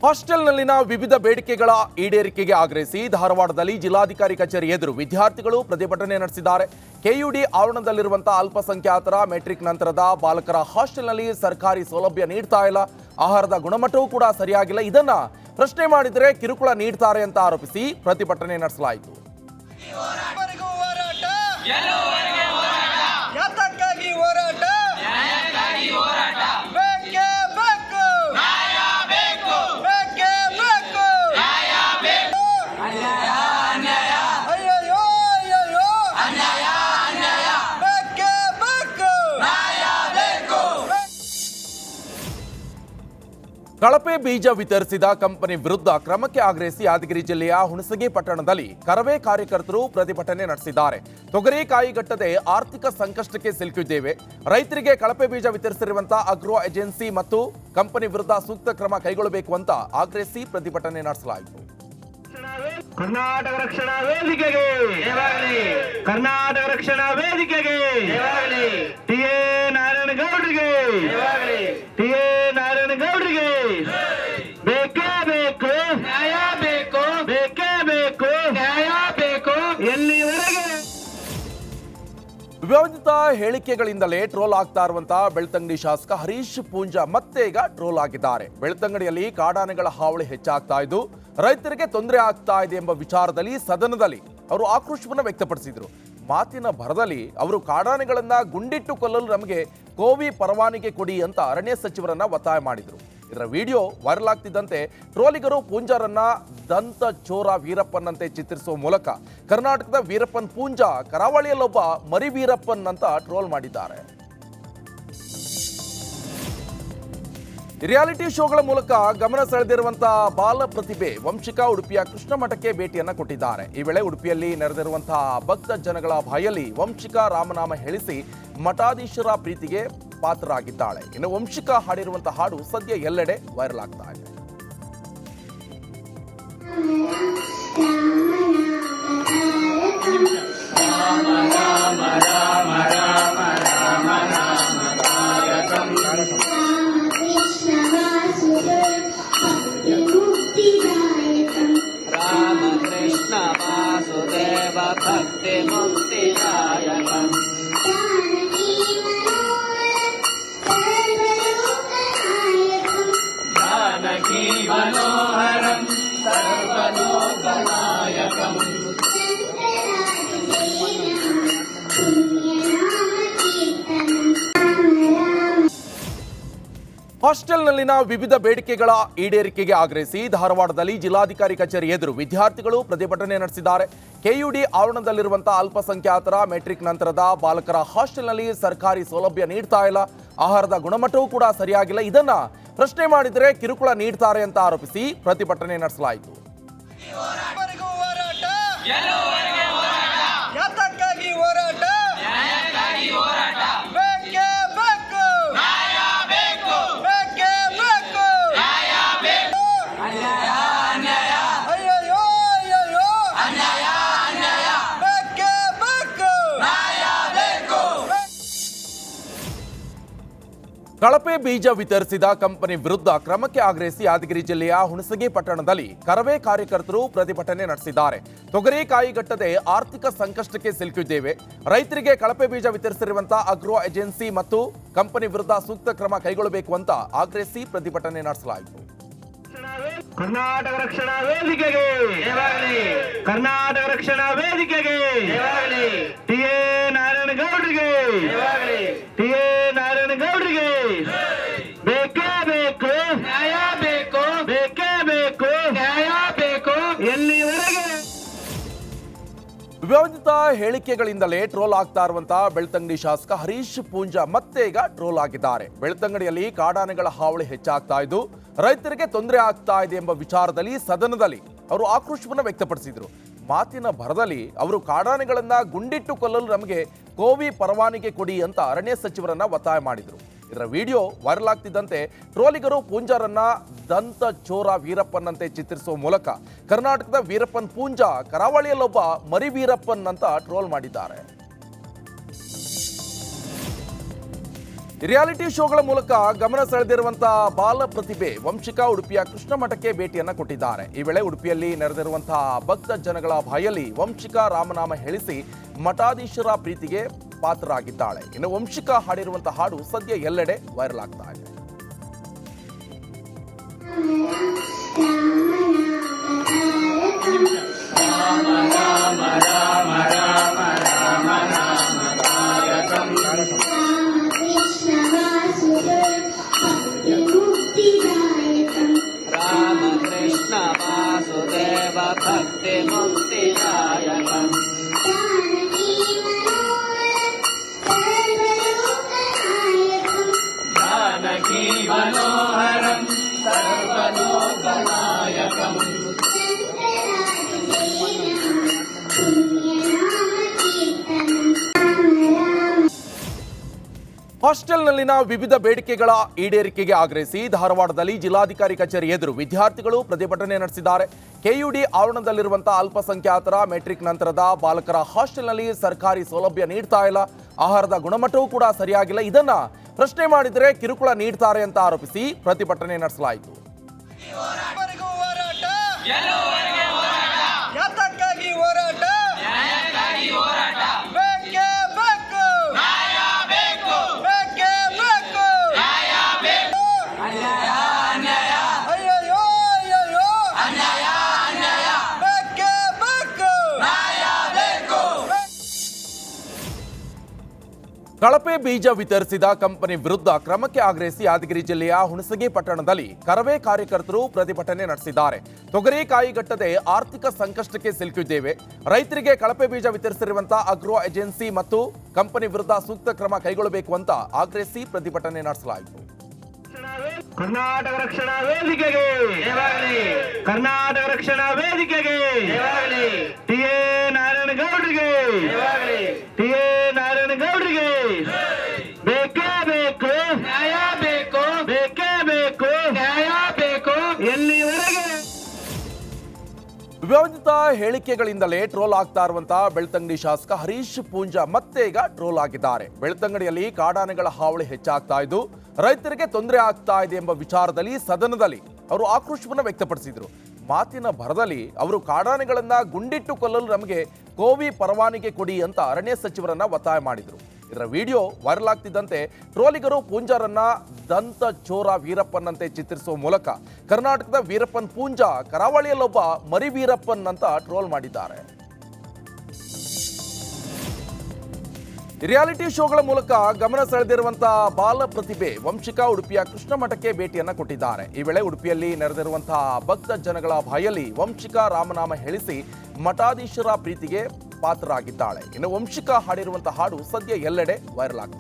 ಹಾಸ್ಟೆಲ್ನಲ್ಲಿನ ವಿವಿಧ ಬೇಡಿಕೆಗಳ ಈಡೇರಿಕೆಗೆ ಆಗ್ರಹಿಸಿ ಧಾರವಾಡದಲ್ಲಿ ಜಿಲ್ಲಾಧಿಕಾರಿ ಕಚೇರಿ ಎದುರು ವಿದ್ಯಾರ್ಥಿಗಳು ಪ್ರತಿಭಟನೆ ನಡೆಸಿದ್ದಾರೆ. ಕೆಯುಡಿ ಆವರಣದಲ್ಲಿರುವಂತಹ ಅಲ್ಪಸಂಖ್ಯಾತರ ಮೆಟ್ರಿಕ್ ನಂತರದ ಬಾಲಕರ ಹಾಸ್ಟೆಲ್ನಲ್ಲಿ ಸರ್ಕಾರಿ ಸೌಲಭ್ಯ ನೀಡ್ತಾ ಇಲ್ಲ, ಆಹಾರದ ಗುಣಮಟ್ಟವೂ ಕೂಡ ಸರಿಯಾಗಿಲ್ಲ. ಇದನ್ನ ಪ್ರಶ್ನೆ ಮಾಡಿದರೆ ಕಿರುಕುಳ ನೀಡ್ತಾರೆ ಅಂತ ಆರೋಪಿಸಿ ಪ್ರತಿಭಟನೆ ನಡೆಸಲಾಯಿತು. ಕಳಪೆ ಬೀಜ ವಿತರಿಸಿದ ಕಂಪನಿ ವಿರುದ್ಧ ಕ್ರಮಕ್ಕೆ ಆಗ್ರಹಿಸಿ ಯಾದಗಿರಿ ಜಿಲ್ಲೆಯ ಹುಣಸಗಿ ಪಟ್ಟಣದಲ್ಲಿ ಕರವೇ ಕಾರ್ಯಕರ್ತರು ಪ್ರತಿಭಟನೆ ನಡೆಸಿದ್ದಾರೆ. ತೊಗರಿ ಕಾಯಿಗಟ್ಟದೆ ಆರ್ಥಿಕ ಸಂಕಷ್ಟಕ್ಕೆ ಸಿಲುಕಿದ್ದೇವೆ, ರೈತರಿಗೆ ಕಳಪೆ ಬೀಜ ವಿತರಿಸಿರುವಂತಹ ಅಗ್ರೋ ಏಜೆನ್ಸಿ ಮತ್ತು ಕಂಪನಿ ವಿರುದ್ಧ ಸೂಕ್ತ ಕ್ರಮ ಕೈಗೊಳ್ಳಬೇಕು ಅಂತ ಆಗ್ರಹಿಸಿ ಪ್ರತಿಭಟನೆ ನಡೆಸಲಾಯಿತು. ಕರ್ನಾಟಕ ರಕ್ಷಣಾ ವೇದಿಕೆಗೆ ಕರ್ನಾಟಕ ರಕ್ಷಣಾ ವೇದಿಕೆಗೆ ಟಿ.ಎ. ನಾರಾಯಣಗೌಡರಿಗೆ ನಾರಾಯಣಗೌಡರಿಗೆ ಬೇಕೇ ಬೇಕು ನ್ಯಾಯ ಬೇಕು, ಬೇಕೇ ಬೇಕು ನ್ಯಾಯ ಬೇಕು. ಎಲ್ಲಿವರೆಗೆ ವಿವಾದಿತ ಹೇಳಿಕೆಗಳಿಂದಲೇ ಟ್ರೋಲ್ ಆಗ್ತಾ ಇರುವಂತಹ ಬೆಳ್ತಂಗಡಿ ಶಾಸಕ ಹರೀಶ್ ಪೂಂಜಾ ಮತ್ತೆ ಈಗ ಟ್ರೋಲ್ ಆಗಿದ್ದಾರೆ. ಬೆಳ್ತಂಗಡಿಯಲ್ಲಿ ಕಾಡಾನೆಗಳ ಹಾವಳಿ ಹೆಚ್ಚಾಗ್ತಾ ಇದ್ದು ರೈತರಿಗೆ ತೊಂದರೆ ಆಗ್ತಾ ಇದೆ ಎಂಬ ವಿಚಾರದಲ್ಲಿ ಸದನದಲ್ಲಿ ಅವರು ಆಕ್ರೋಶವನ್ನು ವ್ಯಕ್ತಪಡಿಸಿದರು. ಮಾತಿನ ಭರದಲ್ಲಿ ಅವರು ಕಾಡಾನೆಗಳನ್ನ ಗುಂಡಿಟ್ಟು ಕೊಲ್ಲಲು ನಮಗೆ ಕೋವಿ ಪರವಾನಗಿ ಕೊಡಿ ಅಂತ ಅರಣ್ಯ ಸಚಿವರನ್ನ ಒತ್ತಾಯ ಮಾಡಿದರು. ಇದರ ವಿಡಿಯೋ ವೈರಲ್ ಆಗ್ತಿದ್ದಂತೆ ಟ್ರೋಲಿಗರು ಪೂಂಜಾರನ್ನ ದಂತ ಚೋರ ವೀರಪ್ಪನ್ನಂತೆ ಚಿತ್ರಿಸುವ ಮೂಲಕ ಕರ್ನಾಟಕದ ವೀರಪ್ಪನ್ ಪೂಂಜಾ ಕರಾವಳಿಯಲ್ಲೊಬ್ಬ ಮರಿ ವೀರಪ್ಪನ್ ಅಂತ ಟ್ರೋಲ್ ಮಾಡಿದ್ದಾರೆ. ರಿಯಾಲಿಟಿ ಶೋಗಳ ಮೂಲಕ ಗಮನ ಸೆಳೆದಿರುವಂತಹ ಬಾಲ ಪ್ರತಿಭೆ ವಂಶಿಕಾ ಉಡುಪಿಯ ಕೃಷ್ಣ ಮಠಕ್ಕೆ ಭೇಟಿಯನ್ನ ಕೊಟ್ಟಿದ್ದಾರೆ. ಈ ವೇಳೆ ಉಡುಪಿಯಲ್ಲಿ ನೆರೆದಿರುವಂತಹ ಭಕ್ತ ಜನಗಳ ಬಾಯಲ್ಲಿ ವಂಶಿಕಾ ರಾಮನಾಮ ಹೇಳಿಸಿ ಮಠಾಧೀಶರ ಪ್ರೀತಿಗೆ ಪಾತ್ರರಾಗಿದ್ದಾಳೆ. ಇನ್ನು ವಂಶಿಕಾ ಹಾಡಿರುವಂತಹ ಹಾಡು ಸದ್ಯ ಎಲ್ಲೆಡೆ ವೈರಲ್ ಆಗ್ತಾ ಇದೆ. भक्ति मुक्तिदायकम् जानकी मनोहरम् सर्वलोकनायकम् ಹಾಸ್ಟೆಲ್ನಲ್ಲಿನ ವಿವಿಧ ಬೇಡಿಕೆಗಳ ಈಡೇರಿಕೆಗೆ ಆಗ್ರಹಿಸಿ ಧಾರವಾಡದಲ್ಲಿ ಜಿಲ್ಲಾಧಿಕಾರಿ ಕಚೇರಿ ಎದುರು ವಿದ್ಯಾರ್ಥಿಗಳು ಪ್ರತಿಭಟನೆ ನಡೆಸಿದ್ದಾರೆ. ಕೆಯುಡಿ ಆವರಣದಲ್ಲಿರುವಂತಹ ಅಲ್ಪಸಂಖ್ಯಾತರ ಮೆಟ್ರಿಕ್ ನಂತರದ ಬಾಲಕರ ಹಾಸ್ಟೆಲ್ನಲ್ಲಿ ಸರ್ಕಾರಿ ಸೌಲಭ್ಯ ನೀಡ್ತಾ ಇಲ್ಲ, ಆಹಾರದ ಗುಣಮಟ್ಟವೂ ಕೂಡ ಸರಿಯಾಗಿಲ್ಲ. ಇದನ್ನ ಪ್ರಶ್ನೆ ಮಾಡಿದರೆ ಕಿರುಕುಳ ನೀಡ್ತಾರೆ ಅಂತ ಆರೋಪಿಸಿ ಪ್ರತಿಭಟನೆ ನಡೆಸಲಾಯಿತು. ಕಳಪೆ ಬೀಜ ವಿತರಿಸಿದ ಕಂಪನಿ ವಿರುದ್ಧ ಕ್ರಮಕ್ಕೆ ಆಗ್ರಹಿಸಿ ಯಾದಗಿರಿ ಜಿಲ್ಲೆಯ ಹುಣಸಗಿ ಪಟ್ಟಣದಲ್ಲಿ ಕರವೇ ಕಾರ್ಯಕರ್ತರು ಪ್ರತಿಭಟನೆ ನಡೆಸಿದ್ದಾರೆ. ತೊಗರಿ ಕಾಯಿಗಟ್ಟದೆ ಆರ್ಥಿಕ ಸಂಕಷ್ಟಕ್ಕೆ ಸಿಲುಕಿದ್ದೇವೆ, ರೈತರಿಗೆ ಕಳಪೆ ಬೀಜ ವಿತರಿಸಿರುವಂತಹ ಅಗ್ರೋ ಏಜೆನ್ಸಿ ಮತ್ತು ಕಂಪನಿ ವಿರುದ್ಧ ಸೂಕ್ತ ಕ್ರಮ ಕೈಗೊಳ್ಳಬೇಕು ಅಂತ ಆಗ್ರಹಿಸಿ ಪ್ರತಿಭಟನೆ ನಡೆಸಲಾಯಿತು. ಕರ್ನಾಟಕ ರಕ್ಷಣಾ ವೇದಿಕೆಗೆ ಕರ್ನಾಟಕ ರಕ್ಷಣಾ ವೇದಿಕೆಗೆ ಟಿ.ಎ. ನಾರಾಯಣಗೌಡರಿಗೆ ನಾರಾಯಣಗೌಡರಿಗೆ ಬೇಕೇ ಬೇಕು ನ್ಯಾಯ ಬೇಕು, ಬೇಕೇ ಬೇಕು ನ್ಯಾಯ ಬೇಕು. ಎಲ್ಲಿವರೆಗೆ ವಿವಾದಿತ ಹೇಳಿಕೆಗಳಿಂದಲೇ ಟ್ರೋಲ್ ಆಗ್ತಾ ಇರುವಂತಹ ಬೆಳ್ತಂಗಡಿ ಶಾಸಕ ಹರೀಶ್ ಪೂಂಜಾ ಮತ್ತೆ ಈಗ ಟ್ರೋಲ್ ಆಗಿದ್ದಾರೆ. ಬೆಳ್ತಂಗಡಿಯಲ್ಲಿ ಕಾಡಾನೆಗಳ ಹಾವಳಿ ಹೆಚ್ಚಾಗ್ತಾ ಇದ್ದು ರೈತರಿಗೆ ತೊಂದರೆ ಆಗ್ತಾ ಇದೆ ಎಂಬ ವಿಚಾರದಲ್ಲಿ ಸದನದಲ್ಲಿ ಅವರು ಆಕ್ರೋಶವನ್ನು ವ್ಯಕ್ತಪಡಿಸಿದರು. ಮಾತಿನ ಭರದಲ್ಲಿ ಅವರು ಕಾಡಾನೆಗಳನ್ನ ಗುಂಡಿಟ್ಟು ಕೊಲ್ಲಲು ನಮಗೆ ಕೋವಿ ಪರವಾನಗಿ ಕೊಡಿ ಅಂತ ಅರಣ್ಯ ಸಚಿವರನ್ನ ಒತ್ತಾಯ ಮಾಡಿದರು. ಇದರ ವಿಡಿಯೋ ವೈರಲ್ ಆಗ್ತಿದ್ದಂತೆ ಟ್ರೋಲಿಗರು ಪೂಂಜಾರನ್ನ ದಂತ ಚೋರ ವೀರಪ್ಪನ್ನಂತೆ ಚಿತ್ರಿಸುವ ಮೂಲಕ ಕರ್ನಾಟಕದ ವೀರಪ್ಪನ್ ಪೂಂಜಾ ಕರಾವಳಿಯಲ್ಲೊಬ್ಬ ಮರಿ ವೀರಪ್ಪನ್ ಅಂತ ಟ್ರೋಲ್ ಮಾಡಿದ್ದಾರೆ. ರಿಯಾಲಿಟಿ ಶೋಗಳ ಮೂಲಕ ಗಮನ ಸೆಳೆದಿರುವಂತಹ ಬಾಲ ಪ್ರತಿಭೆ ವಂಶಿಕಾ ಉಡುಪಿಯ ಕೃಷ್ಣ ಮಠಕ್ಕೆ ಭೇಟಿಯನ್ನ ಕೊಟ್ಟಿದ್ದಾರೆ. ಈ ವೇಳೆ ಉಡುಪಿಯಲ್ಲಿ ನೆರೆದಿರುವಂತಹ ಭಕ್ತ ಜನಗಳ ಬಾಯಲ್ಲಿ ವಂಶಿಕಾ ರಾಮನಾಮ ಹೇಳಿಸಿ ಮಠಾಧೀಶರ ಪ್ರೀತಿಗೆ ಪಾತ್ರರಾಗಿದ್ದಾಳೆ. ಇನ್ನು ವಂಶಿಕಾ ಹಾಡಿರುವಂತಹ ಹಾಡು ಸದ್ಯ ಎಲ್ಲೆಡೆ ವೈರಲ್ ಆಗ್ತಾ ಇದೆ. रामकृष्ण वासुदेव भक्ति मुक्तिदायकम् जानकी मनोहरम् सर्वलोकनायकम् ಹಾಸ್ಟೆಲ್ನಲ್ಲಿನ ವಿವಿಧ ಬೇಡಿಕೆಗಳ ಈಡೇರಿಕೆಗೆ ಆಗ್ರಹಿಸಿ ಧಾರವಾಡದಲ್ಲಿ ಜಿಲ್ಲಾಧಿಕಾರಿ ಕಚೇರಿ ಎದುರು ವಿದ್ಯಾರ್ಥಿಗಳು ಪ್ರತಿಭಟನೆ ನಡೆಸಿದ್ದಾರೆ. ಕೆಯುಡಿ ಆವರಣದಲ್ಲಿರುವಂತಹ ಅಲ್ಪಸಂಖ್ಯಾತರ ಮೆಟ್ರಿಕ್ ನಂತರದ ಬಾಲಕರ ಹಾಸ್ಟೆಲ್ನಲ್ಲಿ ಸರ್ಕಾರಿ ಸೌಲಭ್ಯ ನೀಡ್ತಾ ಇಲ್ಲ, ಆಹಾರದ ಗುಣಮಟ್ಟವೂ ಕೂಡ ಸರಿಯಾಗಿಲ್ಲ. ಇದನ್ನ ಪ್ರಶ್ನೆ ಮಾಡಿದರೆ ಕಿರುಕುಳ ನೀಡ್ತಾರೆ ಅಂತ ಆರೋಪಿಸಿ ಪ್ರತಿಭಟನೆ ನಡೆಸಲಾಯಿತು. ಕಳಪೆ ಬೀಜ ವಿತರಿಸಿದ ಕಂಪನಿ ವಿರುದ್ಧ ಕ್ರಮಕ್ಕೆ ಆಗ್ರಹಿಸಿ ಯಾದಗಿರಿ ಜಿಲ್ಲೆಯ ಹುಣಸಗಿ ಪಟ್ಟಣದಲ್ಲಿ ಕರವೇ ಕಾರ್ಯಕರ್ತರು ಪ್ರತಿಭಟನೆ ನಡೆಸಿದ್ದಾರೆ. ತೊಗರಿ ಕಾಯಿಗಟ್ಟದೆ ಆರ್ಥಿಕ ಸಂಕಷ್ಟಕ್ಕೆ ಸಿಲುಕಿದ್ದೇವೆ, ರೈತರಿಗೆ ಕಳಪೆ ಬೀಜ ವಿತರಿಸಿರುವಂತಹ ಅಗ್ರೋ ಏಜೆನ್ಸಿ ಮತ್ತು ಕಂಪನಿ ವಿರುದ್ಧ ಸೂಕ್ತ ಕ್ರಮ ಕೈಗೊಳ್ಳಬೇಕು ಅಂತ ಆಗ್ರಹಿಸಿ ಪ್ರತಿಭಟನೆ ನಡೆಸಲಾಯಿತು. ಕರ್ನಾಟಕ ರಕ್ಷಣಾ ವೇದಿಕೆಗೆ ಕರ್ನಾಟಕ ರಕ್ಷಣಾ ವೇದಿಕೆಗೆ ಟಿ.ಎ. ನಾರಾಯಣಗೌಡರಿಗೆ ಟಿ.ಎ. ನಾರಾಯಣಗೌಡರಿಗೆ ಬೇಕೇ ಬೇಕು ನ್ಯಾಯ ಬೇಕು, ಬೇಕೇ ಬೇಕು ನ್ಯಾಯ ಬೇಕು. ಎಲ್ಲಿವರೆಗೆ ವಿವಾದಿತ ಹೇಳಿಕೆಗಳಿಂದಲೇ ಟ್ರೋಲ್ ಆಗ್ತಾ ಇರುವಂತಹ ಬೆಳ್ತಂಗಡಿ ಶಾಸಕ ಹರೀಶ್ ಪೂಂಜಾ ಮತ್ತೆ ಈಗ ಟ್ರೋಲ್ ಆಗಿದ್ದಾರೆ. ಬೆಳ್ತಂಗಡಿಯಲ್ಲಿ ಕಾಡಾನೆಗಳ ಹಾವಳಿ ಹೆಚ್ಚಾಗ್ತಾ ಇದ್ದು ರೈತರಿಗೆ ತೊಂದರೆ ಆಗ್ತಾ ಇದೆ ಎಂಬ ವಿಚಾರದಲ್ಲಿ ಸದನದಲ್ಲಿ ಅವರು ಆಕ್ರೋಶವನ್ನು ವ್ಯಕ್ತಪಡಿಸಿದರು. ಮಾತಿನ ಭರದಲ್ಲಿ ಅವರು ಕಾಡಾನೆಗಳನ್ನ ಗುಂಡಿಟ್ಟು ಕೊಲ್ಲಲು ನಮಗೆ ಕೋವಿ ಪರವಾನಗಿ ಕೊಡಿ ಅಂತ ಅರಣ್ಯ ಸಚಿವರನ್ನ ಒತ್ತಾಯ ಮಾಡಿದರು. ಇದರ ವಿಡಿಯೋ ವೈರಲ್ ಆಗ್ತಿದ್ದಂತೆ ಟ್ರೋಲಿಗರು ಪೂಂಜಾರನ್ನ ದಂತ ಚೋರ ವೀರಪ್ಪನ್ನಂತೆ ಚಿತ್ರಿಸುವ ಮೂಲಕ ಕರ್ನಾಟಕದ ವೀರಪ್ಪನ್ ಪೂಂಜಾ ಕರಾವಳಿಯಲ್ಲೊಬ್ಬ ಮರಿ ವೀರಪ್ಪನ್ ಅಂತ ಟ್ರೋಲ್ ಮಾಡಿದ್ದಾರೆ. ರಿಯಾಲಿಟಿ ಶೋಗಳ ಮೂಲಕ ಗಮನ ಸೆಳೆದಿರುವಂತಹ ಬಾಲ ಪ್ರತಿಭೆ ವಂಶಿಕಾ ಉಡುಪಿಯ ಕೃಷ್ಣ ಮಠಕ್ಕೆ ಭೇಟಿಯನ್ನ ಕೊಟ್ಟಿದ್ದಾರೆ. ಈ ವೇಳೆ ಉಡುಪಿಯಲ್ಲಿ ನೆರೆದಿರುವಂತಹ ಭಕ್ತ ಜನಗಳ ಬಾಯಲ್ಲಿ ವಂಶಿಕಾ ರಾಮನಾಮ ಹೇಳಿಸಿ ಮಠಾಧೀಶರ ಪ್ರೀತಿಗೆ ಪಾತ್ರರಾಗಿದ್ದಾಳೆ. ಇನ್ನು ವಂಶಿಕಾ ಹಾಡಿರುವಂತಹ ಹಾಡು ಸದ್ಯ ಎಲ್ಲೆಡೆ ವೈರಲ್ ಆಗ್ತಾ ಇದೆ.